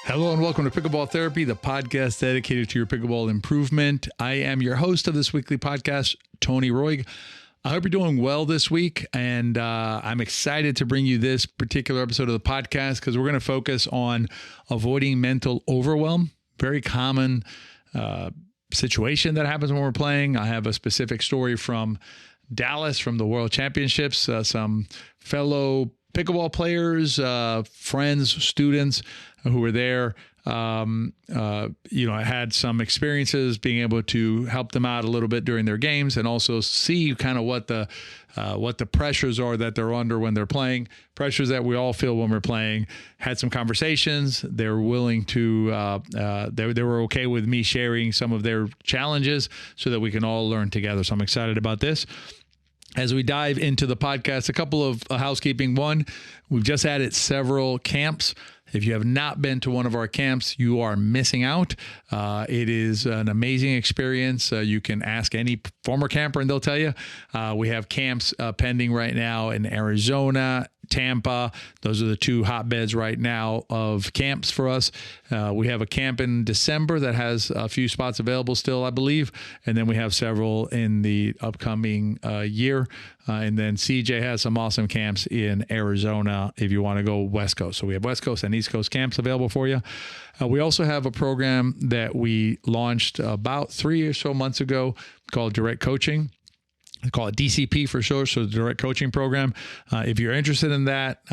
Hello and welcome to Pickleball Therapy, the podcast dedicated to your pickleball improvement. I am your host of this weekly podcast, Tony Roig. I hope you're doing well this week, and I'm excited to bring you this particular episode of the podcast because we're going to focus on avoiding mental overwhelm. Very common situation that happens when we're playing. I have a specific story from Dallas from the World Championships, some fellow pickleball players, friends, students who were there. I had some experiences being able to help them out a little bit during their games and also see kind of what the pressures are that they're under when they're playing, pressures that we all feel when we're playing. Had some conversations. They were willing to, they were okay with me sharing some of their challenges so that we can all learn together. So I'm excited about this. As we dive into the podcast, a couple of housekeeping. One, we've just added several camps. If you have not been to one of our camps, you are missing out. It is an amazing experience. You can ask any former camper and they'll tell you. We have camps pending right now in Arizona, Tampa. Those are the two hotbeds right now of camps for us. We have a camp in December that has a few spots available still, I believe. And then we have several in the upcoming year. And then CJ has some awesome camps in Arizona if you want to go West Coast. So we have West Coast and East Coast camps available for you. We also have a program that we launched about 3 or so months ago called Direct Coaching. I call it DCP for short, so the Direct Coaching Program. If you're interested in that,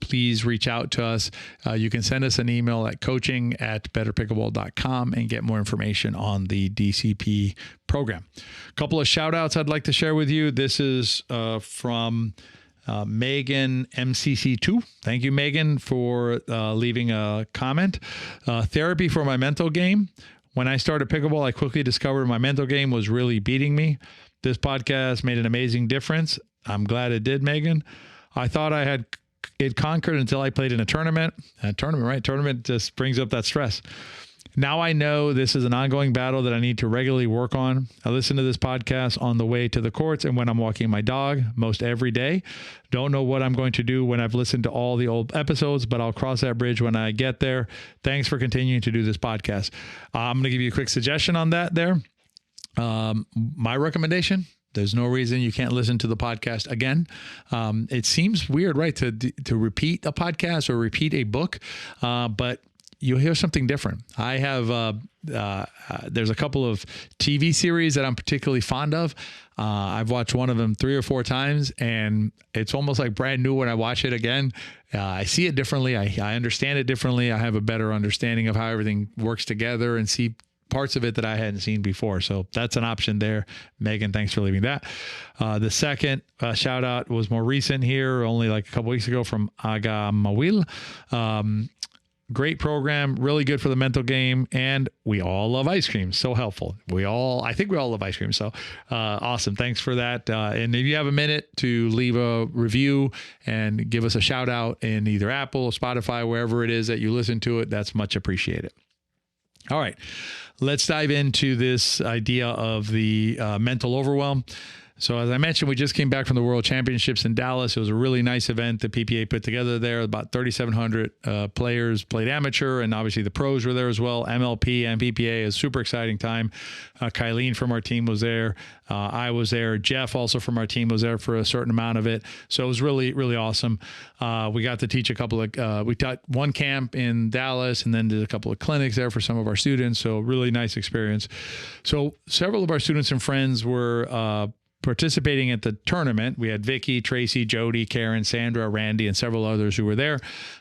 please reach out to us. You can send us an email at coaching@betterpickleball.com and get more information on the DCP program. A couple of shout outs I'd like to share with you. This is from Megan MCC2. Thank you, Megan, for leaving a comment. Therapy for my mental game. When I started pickleball, I quickly discovered my mental game was really beating me. This podcast made an amazing difference. I'm glad it did, Megan. I thought I had it conquered until I played in a tournament. Tournament just brings up that stress. Now I know this is an ongoing battle that I need to regularly work on. I listen to this podcast on the way to the courts and when I'm walking my dog most every day. Don't know what I'm going to do when I've listened to all the old episodes, but I'll cross that bridge when I get there. Thanks for continuing to do this podcast. I'm going to give you a quick suggestion on that there. My recommendation, there's no reason you can't listen to the podcast again. It seems weird, right? To repeat a podcast or repeat a book, but you'll hear something different. I have, there's a couple of TV series that I'm particularly fond of. I've watched one of them 3 or 4 times and it's almost like brand new when I watch it again. I see it differently. I understand it differently. I have a better understanding of how everything works together and see parts of it that I hadn't seen before. So that's an option there. Megan, thanks for leaving that. The second shout out was more recent here, only like a couple weeks ago from Aga Mawil. Great program, really good for the mental game. And we all love ice cream. So helpful. I think we all love ice cream. So awesome. Thanks for that. And if you have a minute to leave a review and give us a shout out in either Apple, Spotify, wherever it is that you listen to it, that's much appreciated. All right, let's dive into this idea of the mental overwhelm. So as I mentioned, we just came back from the World Championships in Dallas. It was a really nice event the PPA put together there. About 3,700 players played amateur, and obviously the pros were there as well. MLP and PPA, a super exciting time. Kylene from our team was there. I was there. Jeff also from our team was there for a certain amount of it. So it was really, really awesome. We got to teach a couple of, we taught one camp in Dallas and then did a couple of clinics there for some of our students. So really nice experience. So several of our students and friends were participating at the tournament. We had Vicky, Tracy, Jody, Karen, Sandra, Randy, and several others who were there.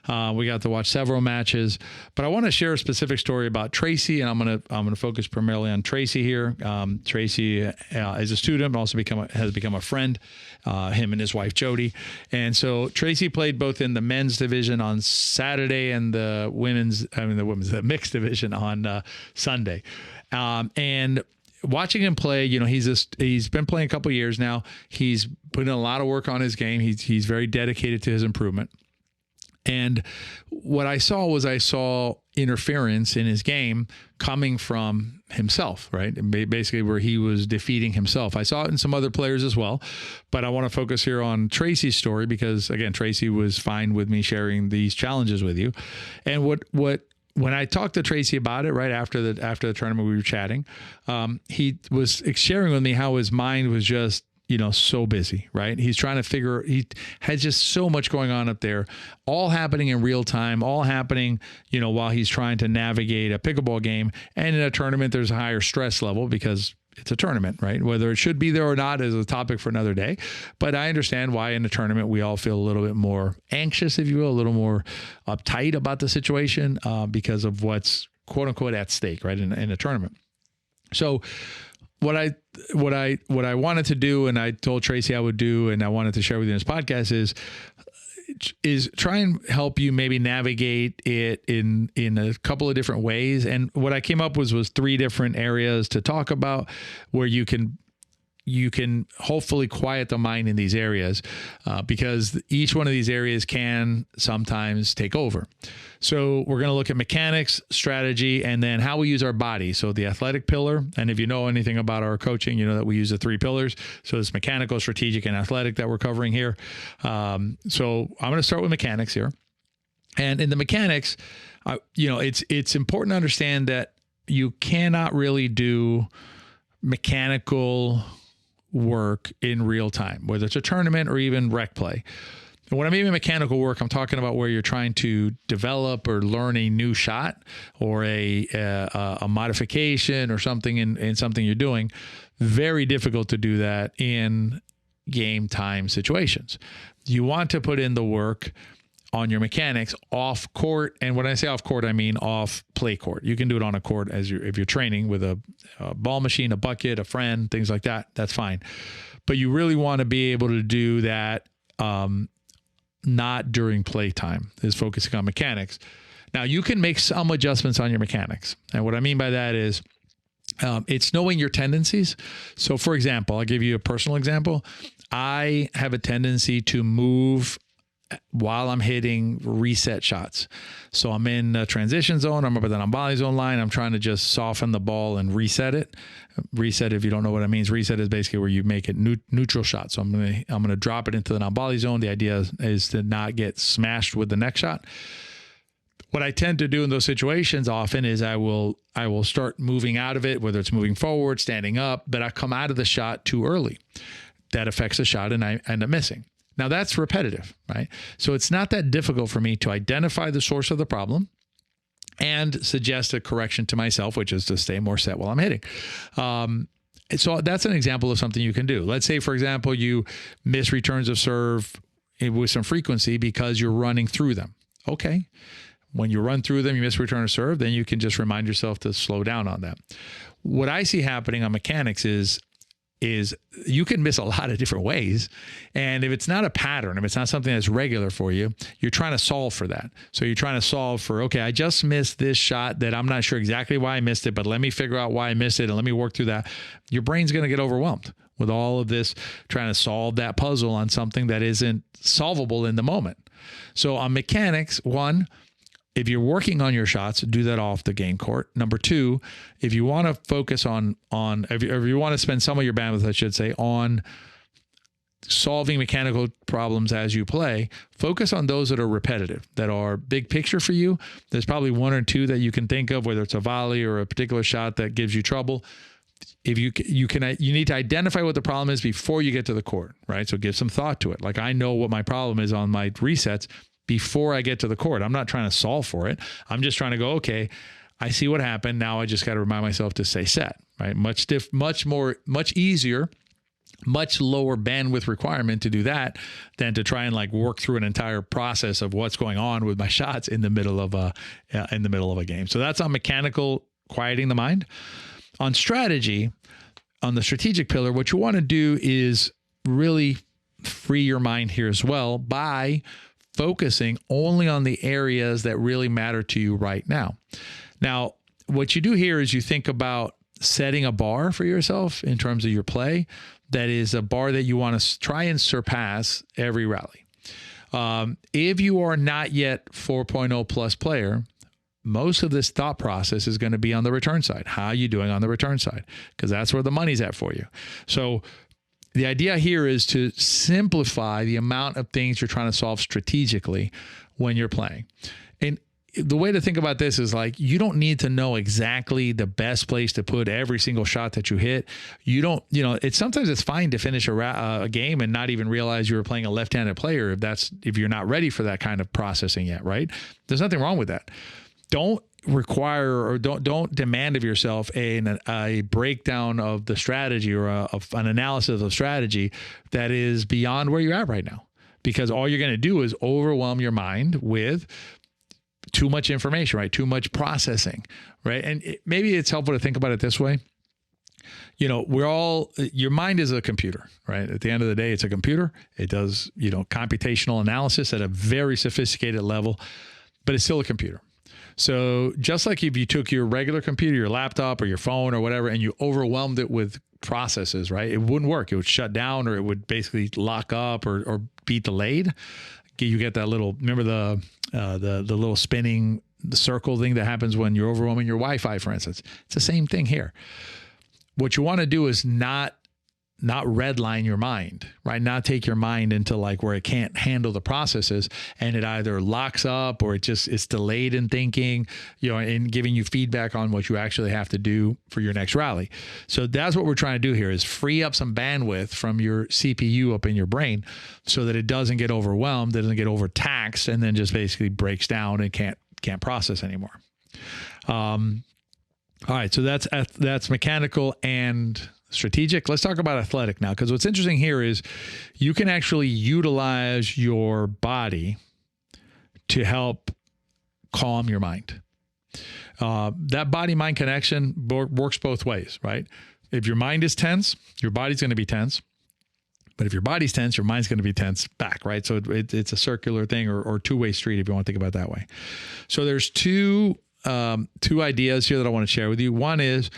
We got to watch several matches, but I want to share a specific story about Tracy, and I'm gonna focus primarily on Tracy here. Tracy is a student, but also has become a friend. Him and his wife Jody, and so Tracy played both in the men's division on Saturday and the mixed division on Sunday, and watching him play, he's been playing a couple of years now. He's putting a lot of work on his game. He's very dedicated to his improvement. And what I saw interference in his game coming from himself, right? Basically where he was defeating himself. I saw it in some other players as well, but I want to focus here on Tracy's story because again, Tracy was fine with me sharing these challenges with you. And what when I talked to Tracy about it right after the tournament, we were chatting. He was sharing with me how his mind was just, so busy, right? He's trying to he has just so much going on up there, all happening in real time, all happening, while he's trying to navigate a pickleball game. And in a tournament, there's a higher stress level because it's a tournament, right? Whether it should be there or not is a topic for another day. But I understand why in a tournament we all feel a little bit more anxious, if you will, a little more uptight about the situation because of what's quote unquote at stake, right? In a tournament. So what I wanted to do, and I told Tracy I would do, and I wanted to share with you in this podcast is try and help you maybe navigate it in a couple of different ways. And what I came up with was 3 different areas to talk about where you can hopefully quiet the mind in these areas because each one of these areas can sometimes take over. So we're going to look at mechanics, strategy, and then how we use our body. So the athletic pillar, and if you know anything about our coaching, you know that we use the 3 pillars. So it's mechanical, strategic, and athletic that we're covering here. So I'm going to start with mechanics here. And in the mechanics, it's important to understand that you cannot really do mechanical work in real time, whether it's a tournament or even rec play. And when I mean mechanical work, I'm talking about where you're trying to develop or learn a new shot or a modification or something in something you're doing. Very difficult to do that in game time situations. You want to put in the work on your mechanics off court. And when I say off court, I mean off play court. You can do it on a court if you're training with a ball machine, a bucket, a friend, things like that. That's fine. But you really want to be able to do that not during playtime, is focusing on mechanics. Now you can make some adjustments on your mechanics. And what I mean by that is it's knowing your tendencies. So for example, I'll give you a personal example. I have a tendency to move while I'm hitting reset shots. So I'm in a transition zone. I'm over the non-volley zone line. I'm trying to just soften the ball and reset it. Reset, if you don't know what it means, reset is basically where you make it neutral shot. So I'm going to drop it into the non-volley zone. The idea is to not get smashed with the next shot. What I tend to do in those situations often is I will start moving out of it, whether it's moving forward, standing up, but I come out of the shot too early. That affects the shot and I end up missing. Now that's repetitive, right? So it's not that difficult for me to identify the source of the problem and suggest a correction to myself, which is to stay more set while I'm hitting. So that's an example of something you can do. Let's say, for example, you miss returns of serve with some frequency because you're running through them. Okay. When you run through them, you miss return of serve, then you can just remind yourself to slow down on that. What I see happening on mechanics is you can miss a lot of different ways. And if it's not a pattern, if it's not something that's regular for you, you're trying to solve for that. So you're trying to solve for, okay, I just missed this shot that I'm not sure exactly why I missed it, but let me figure out why I missed it and let me work through that. Your brain's going to get overwhelmed with all of this, trying to solve that puzzle on something that isn't solvable in the moment. So on mechanics, 1, if you're working on your shots, do that off the game court. Number 2, if you want to focus if you want to spend some of your bandwidth, I should say, on solving mechanical problems as you play, focus on those that are repetitive, that are big picture for you. There's probably 1 or 2 that you can think of, whether it's a volley or a particular shot that gives you trouble. If you need to identify what the problem is before you get to the court, right? So give some thought to it. Like, I know what my problem is on my resets before I get to the court. I'm not trying to solve for it. I'm just trying to go, okay, I see what happened. Now I just got to remind myself to stay set, right? Much easier, much lower bandwidth requirement to do that than to try and work through an entire process of what's going on with my shots in the middle of a game. So that's on mechanical, quieting the mind. On strategy, on the strategic pillar, what you want to do is really free your mind here as well by focusing only on the areas that really matter to you right now. Now, what you do here is you think about setting a bar for yourself in terms of your play. That is a bar that you want to try and surpass every rally. If you are not yet 4.0 plus player, most of this thought process is going to be on the return side. How are you doing on the return side? Because that's where the money's at for you. So the idea here is to simplify the amount of things you're trying to solve strategically when you're playing. And the way to think about this is like, you don't need to know exactly the best place to put every single shot that you hit. You don't, sometimes it's fine to finish a game and not even realize you were playing a left-handed player if you're not ready for that kind of processing yet, right? There's nothing wrong with that. Don't require or don't demand of yourself a breakdown of the strategy or an analysis of strategy that is beyond where you're at right now, because all you're going to do is overwhelm your mind with too much information, right? Too much processing, right? And maybe it's helpful to think about it this way. Your mind is a computer, right? At the end of the day, it's a computer. It does, computational analysis at a very sophisticated level, but it's still a computer. So just like if you took your regular computer, your laptop or your phone or whatever, and you overwhelmed it with processes, right? It wouldn't work. It would shut down, or it would basically lock up or be delayed. You get that little, remember the little spinning circle thing that happens when you're overwhelming your Wi-Fi, for instance. It's the same thing here. What you want to do is not redline your mind, right? Not take your mind into like where it can't handle the processes, and it either locks up or it's delayed in thinking, and giving you feedback on what you actually have to do for your next rally. So that's what we're trying to do here, is free up some bandwidth from your CPU up in your brain so that it doesn't get overwhelmed, it doesn't get overtaxed, and then just basically breaks down and can't process anymore. All right. So that's mechanical and strategic. Let's talk about athletic now, because what's interesting here is you can actually utilize your body to help calm your mind. That body-mind connection works both ways, right? If your mind is tense, your body's going to be tense. But if your body's tense, your mind's going to be tense back, right? So it's a circular thing or two-way street, if you want to think about it that way. So there's two ideas here that I want to share with you. One is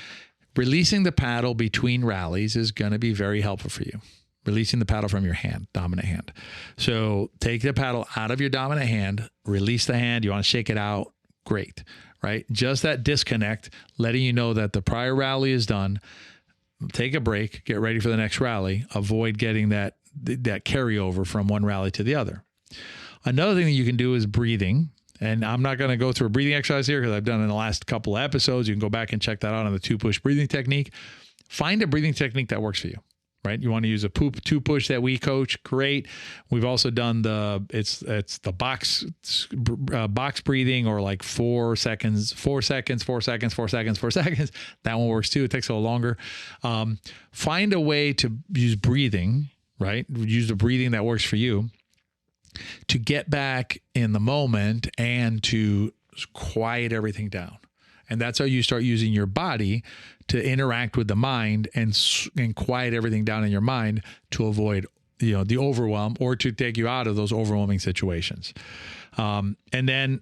releasing the paddle between rallies is going to be very helpful for you. Releasing the paddle from your hand, dominant hand. So take the paddle out of your dominant hand, release the hand. You want to shake it out. Great, right? Just that disconnect, letting you know that the prior rally is done. Take a break, get ready for the next rally. Avoid getting that carryover from one rally to the other. Another thing that you can do is breathing. And I'm not going to go through a breathing exercise here because I've done it in the last couple of episodes. You can go back and check that out on the 2-push breathing technique. Find a breathing technique that works for you, right? You want to use a 2-push that we coach. Great. We've also done it's the box breathing, or like 4 seconds, 4 seconds, 4 seconds, 4 seconds, 4 seconds. That one works too. It takes a little longer. Find a way to use breathing, right? Use the breathing that works for you, to get back in the moment and to quiet everything down. And that's how you start using your body to interact with the mind and quiet everything down in your mind to avoid, the overwhelm, or to take you out of those overwhelming situations. And then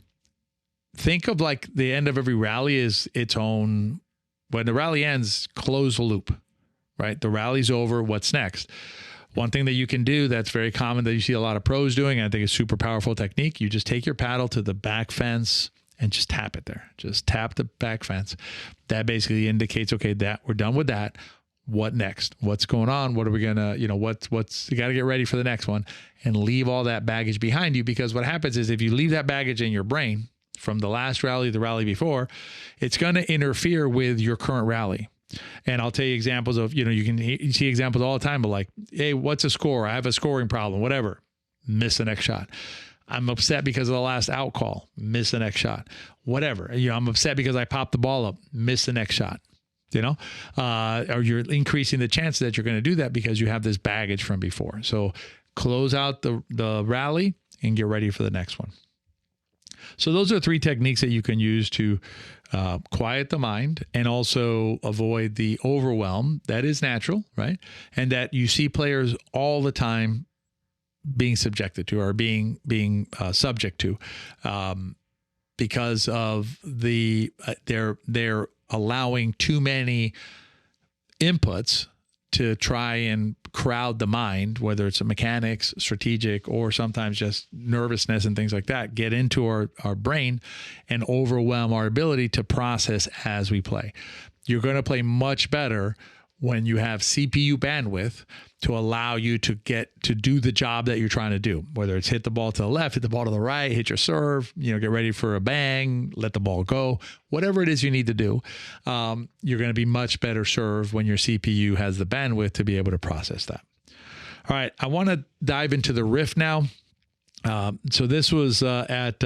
think of like the end of every rally is its own, when the rally ends, close the loop, right? The rally's over. What's next? One thing that you can do that's very common that you see a lot of pros doing, and I think it's super powerful technique, you just take your paddle to the back fence and just tap it there. Just tap the back fence. That basically indicates, okay, that we're done with that. What next? What's going on? What are we going to, you got to get ready for the next one, and leave all that baggage behind you. Because what happens is if you leave that baggage in your brain from the last rally, the rally before, it's going to interfere with your current rally. And I'll tell you examples of, you see examples all the time of like, hey, what's a score? I have a scoring problem, whatever. Miss the next shot. I'm upset because of the last out call. Miss the next shot. Whatever. I'm upset because I popped the ball up. Miss the next shot. Or you're increasing the chance that you're going to do that because you have this baggage from before. So close out the rally and get ready for the next one. So those are 3 techniques that you can use to quiet the mind and also avoid the overwhelm that is natural, right? And that you see players all the time being subjected to, or being subject to, because of they're allowing too many inputs to try and crowd the mind, whether it's a mechanics, strategic, or sometimes just nervousness and things like that, get into our brain and overwhelm our ability to process as we play. You're going to play much better when you have CPU bandwidth to allow you to get to do the job that you're trying to do, whether it's hit the ball to the left, hit the ball to the right, hit your serve, get ready for a bang, let the ball go, whatever it is you need to do. You're going to be much better served when your CPU has the bandwidth to be able to process that. All right. I want to dive into the riff now. So this was at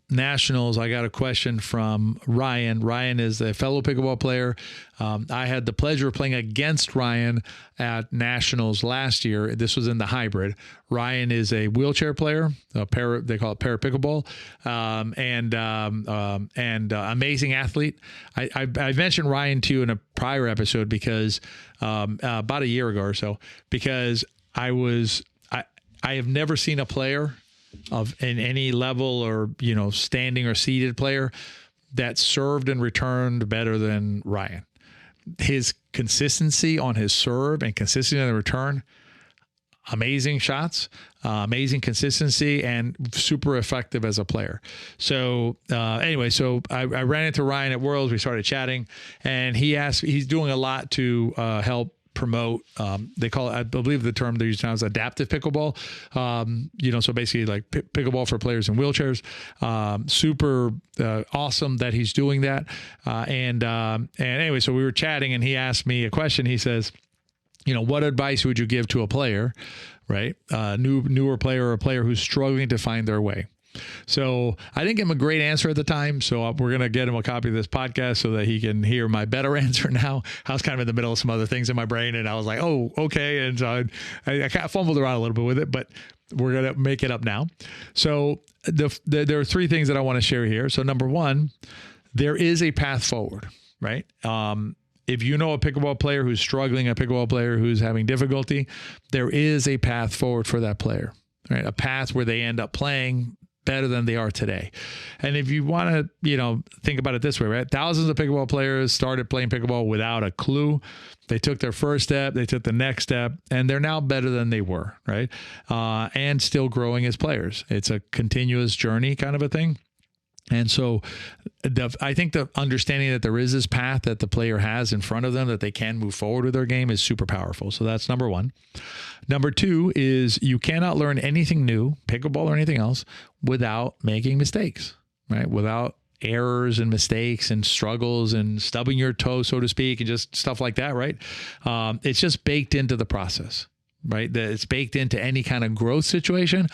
Nationals. I got a question from Ryan. Ryan is a fellow pickleball player. I had the pleasure of playing against Ryan at Nationals last year. This was in the hybrid. Ryan is a wheelchair player, they call it para pickleball, and amazing athlete. I mentioned Ryan to you in a prior episode because about a year ago or so, because I have never seen a player in any level or, standing or seated player that served and returned better than Ryan. His consistency on his serve and consistency on the return, amazing shots, amazing consistency, and super effective as a player. So anyway, I ran into Ryan at Worlds. We started chatting, and he's doing a lot to help promote, they call it, I believe the term they use now is adaptive pickleball. So basically like pickleball for players in wheelchairs. Super awesome that he's doing that. And anyway, so we were chatting and he asked me a question. He says, what advice would you give to a player, right? Newer player or a player who's struggling to find their way? So I didn't give him a great answer at the time. So we're going to get him a copy of this podcast so that he can hear my better answer now. I was kind of in the middle of some other things in my brain and I was like, oh, okay. And so I kind of fumbled around a little bit with it, but we're going to make it up now. So there are three things that I want to share here. So number one, there is a path forward, right? If you know a pickleball player who's struggling, a pickleball player who's having difficulty, there is a path forward for that player, right? A path where they end up playing better than they are today. And if you want to, think about it this way, right? Thousands of pickleball players started playing pickleball without a clue. They took their first step, they took the next step, and they're now better than they were, right? And still growing as players. It's a continuous journey kind of a thing. And so I think the understanding that there is this path that the player has in front of them that they can move forward with their game is super powerful. So that's number one. Number two is you cannot learn anything new, pickleball or anything else, without making mistakes, right? Without errors and mistakes and struggles and stubbing your toe, so to speak, and just stuff like that, right? It's just baked into the process, right? It's baked into any kind of growth situation.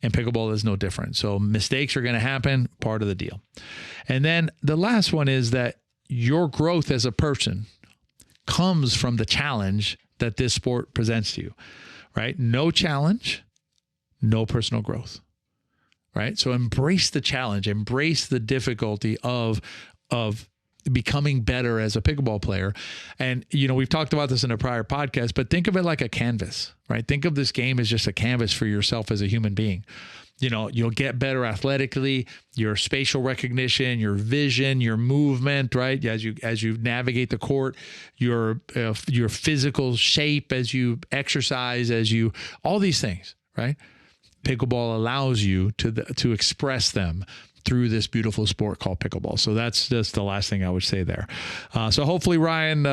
And pickleball is no different. So mistakes are going to happen, part of the deal. And then the last one is that your growth as a person comes from the challenge that this sport presents to you, right? No challenge, no personal growth, right? So embrace the challenge, embrace the difficulty of becoming better as a pickleball player. And, we've talked about this in a prior podcast, but think of it like a canvas, right? Think of this game as just a canvas for yourself as a human being. You'll get better athletically, your spatial recognition, your vision, your movement, right? As you navigate the court, your physical shape, as you exercise, all these things, right? Pickleball allows you to express them through this beautiful sport called pickleball. So that's just the last thing I would say there. So hopefully, Ryan,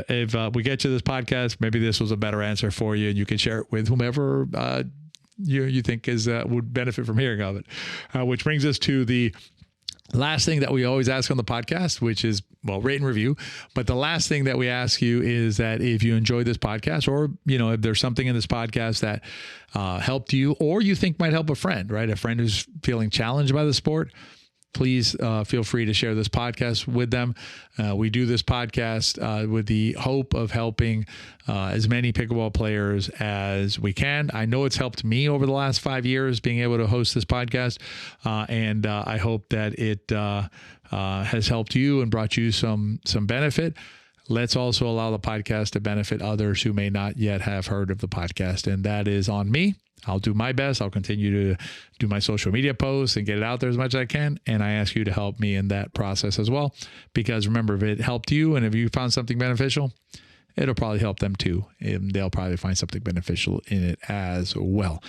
if we get to this podcast, maybe this was a better answer for you and you can share it with whomever you think would benefit from hearing of it. Which brings us to the last thing that we always ask on the podcast, which is, rate and review. But the last thing that we ask you is that if you enjoyed this podcast or, if there's something in this podcast that helped you or you think might help a friend, right? A friend who's feeling challenged by the sport, please feel free to share this podcast with them. We do this podcast with the hope of helping as many pickleball players as we can. I know it's helped me over the last 5 years being able to host this podcast, and I hope that it has helped you and brought you some benefit. Let's also allow the podcast to benefit others who may not yet have heard of the podcast, and that is on me. I'll do my best. I'll continue to do my social media posts and get it out there as much as I can. And I ask you to help me in that process as well. Because remember, if it helped you and if you found something beneficial, it'll probably help them too. And they'll probably find something beneficial in it as well.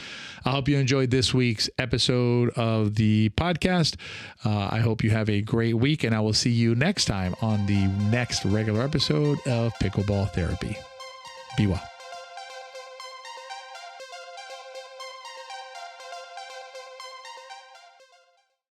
I hope you enjoyed this week's episode of the podcast. I hope you have a great week, and I will see you next time on the next regular episode of Pickleball Therapy. Be well.